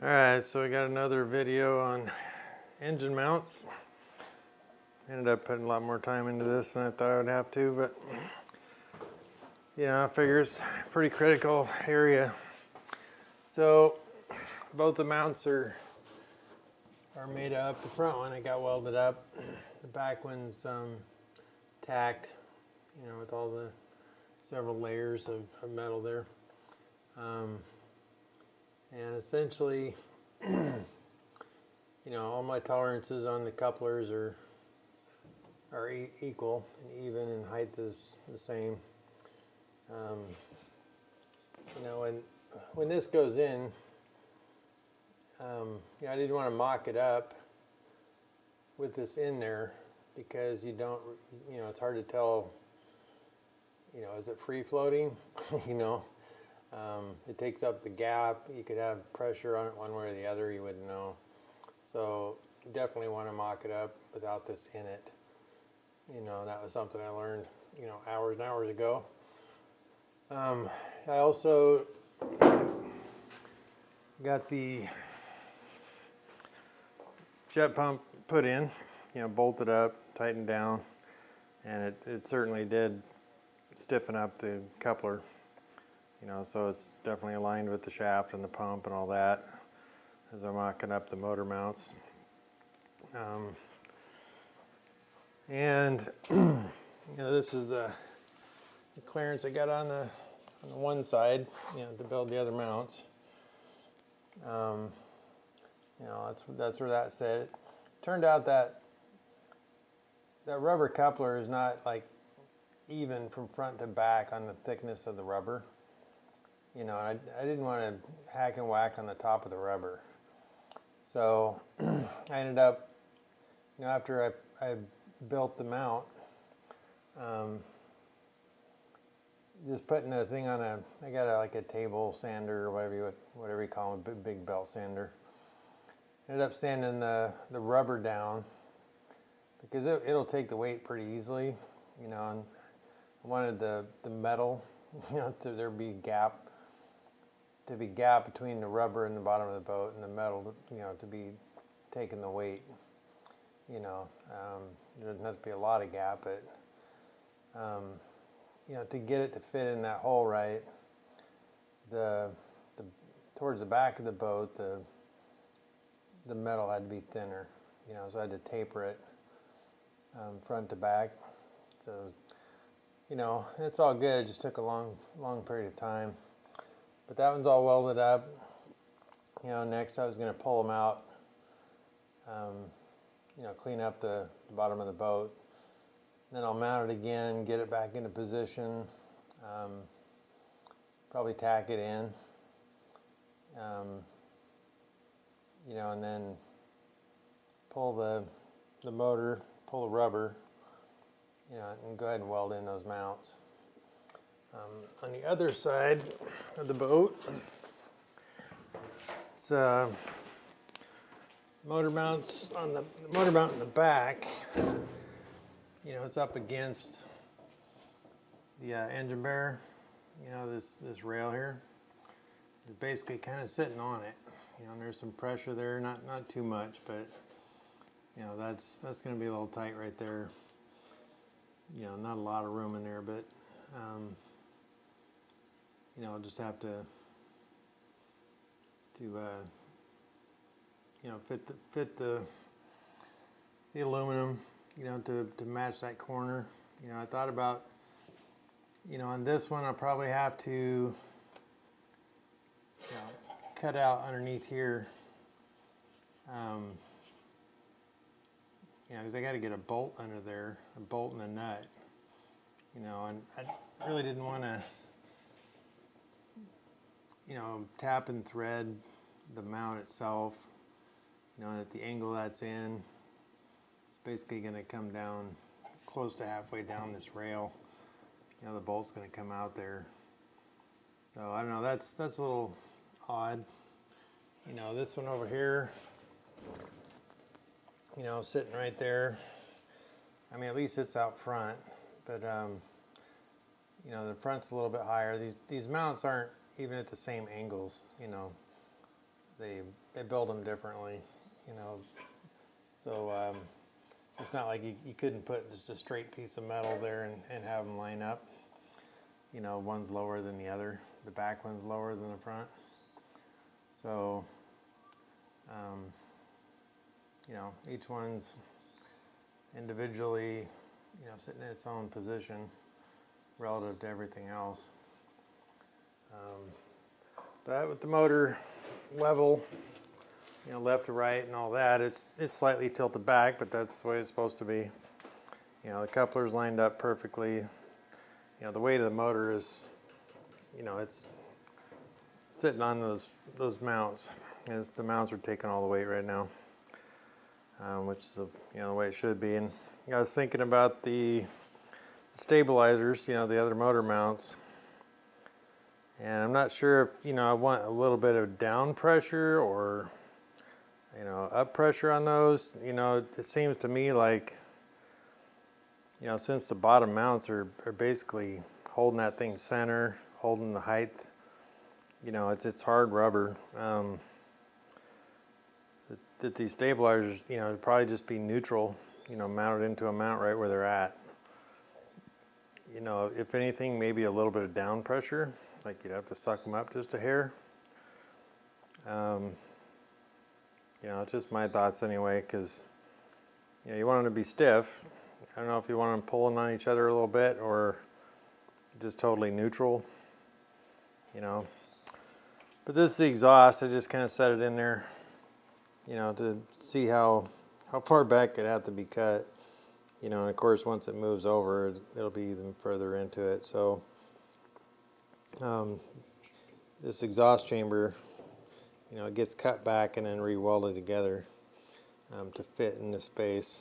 Alright, so we got another video on engine mounts. Ended up putting a lot more time into this than I thought I would have to, but I figure it's a pretty critical area. So both the mounts are made up. The front one I got welded up. The back one's tacked, with all the several layers of metal there. And essentially, all my tolerances on the couplers are equal and even, and height is the same. When this goes in, I didn't want to mock it up with this in there because it's hard to tell, is it free floating? It takes up the gap. You could have pressure on it one way or the other, you wouldn't know. So you definitely want to mock it up without this in it. That was something I learned, hours and hours ago. I also got the jet pump put in, bolted up, tightened down, and it certainly did stiffen up the coupler. So it's definitely aligned with the shaft and the pump and all that as I'm mocking up the motor mounts. This is the clearance I got on the one side, to build the other mounts. That's where that set. Turned out that rubber coupler is not like even from front to back on the thickness of the rubber. I didn't want to hack and whack on the top of the rubber. So I ended up, after I built the mount, just putting the thing on I got like a table sander or whatever you call it, big belt sander. Ended up sanding the rubber down because it'll take the weight pretty easily, and I wanted the metal, there be gap between the rubber and the bottom of the boat and the metal, to be taking the weight. There doesn't have to be a lot of gap, but to get it to fit in that hole right, towards the back of the boat, the metal had to be thinner, so I had to taper it front to back. So, it's all good. It just took a long period of time. But that one's all welded up. Next I was going to pull them out, clean up the bottom of the boat. Then I'll mount it again, get it back into position, probably tack it in, and then pull the motor, pull the rubber, and go ahead and weld in those mounts. On the other side of the boat, it's motor mounts on the motor mount in the back. It's up against the engine bearer. This rail here is basically kind of sitting on it. And there's some pressure there, not too much, but that's going to be a little tight right there. Not a lot of room in there, but I'll just have to fit the aluminum, to match that corner. I thought about, on this one I'll probably have to cut out underneath here, because I got to get a bolt under there, a bolt and a nut, and I really didn't want to tap and thread the mount itself, at the angle that's in. It's basically going to come down close to halfway down this rail. The bolt's going to come out there. So I don't know, that's a little odd. This one over here, sitting right there. I mean, at least it's out front, but the front's a little bit higher. These mounts aren't even at the same angles, they build them differently, you know. So it's not like you couldn't put just a straight piece of metal there and have them line up. You know, one's lower than the other. The back one's lower than the front. So, you know, each one's individually, you know, sitting in its own position relative to everything else. But with the motor level, you know, left to right and all that, it's slightly tilted back, but that's the way it's supposed to be. You know, the coupler's lined up perfectly. You know, the weight of the motor is, you know, it's sitting on those mounts. As the mounts are taking all the weight right now, which is you know, the way it should be. And I was thinking about the stabilizers, you know, the other motor mounts. And I'm not sure if, you know, I want a little bit of down pressure or, you know, up pressure on those. You know, it seems to me like, you know, since the bottom mounts are basically holding that thing center, holding the height, you know, it's hard rubber. That these stabilizers, you know, would probably just be neutral, you know, mounted into a mount right where they're at. You know, if anything, maybe a little bit of down pressure, like you'd have to suck them up just a hair. You know, it's just my thoughts anyway, because, you know, you want them to be stiff. I don't know if you want them pulling on each other a little bit or just totally neutral, you know. But this is the exhaust. I just kind of set it in there, you know, to see how far back it'd have to be cut. You know, and of course, once it moves over, it'll be even further into it. So this exhaust chamber, you know, it gets cut back and then re-welded together to fit in the space.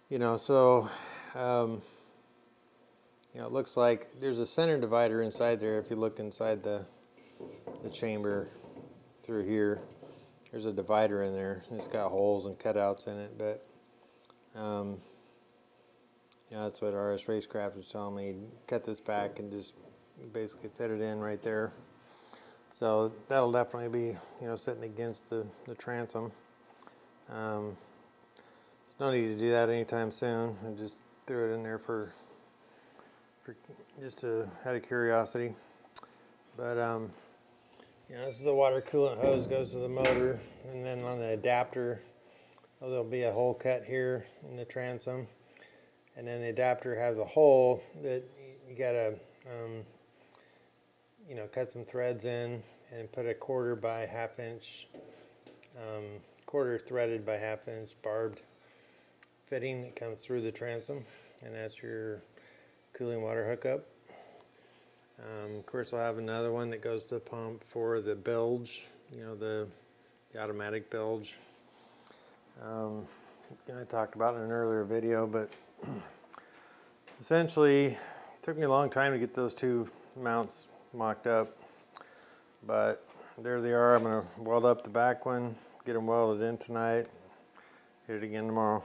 You know, so you know, it looks like there's a center divider inside there. If you look inside the chamber through here, there's a divider in there. It's got holes and cutouts in it, but you know, that's what RS Racecraft was telling me. Cut this back and just basically fit it in right there. So that'll definitely be, you know, sitting against the transom. There's no need to do that anytime soon. I just threw it in there for just out of curiosity. But you know, this is a water coolant hose, goes to the motor, and then on the adapter, there'll be a hole cut here in the transom, and then the adapter has a hole that you gotta, you know, cut some threads in and put a 1/4 by 1/2 inch, 1/4 threaded by 1/2 inch barbed fitting that comes through the transom, and that's your cooling water hookup. Of course, I'll have another one that goes to the pump for the bilge, you know, the automatic bilge. I talked about it in an earlier video, but essentially it took me a long time to get those two mounts mocked up, but there they are. I'm going to weld up the back one, get them welded in tonight, hit it again tomorrow.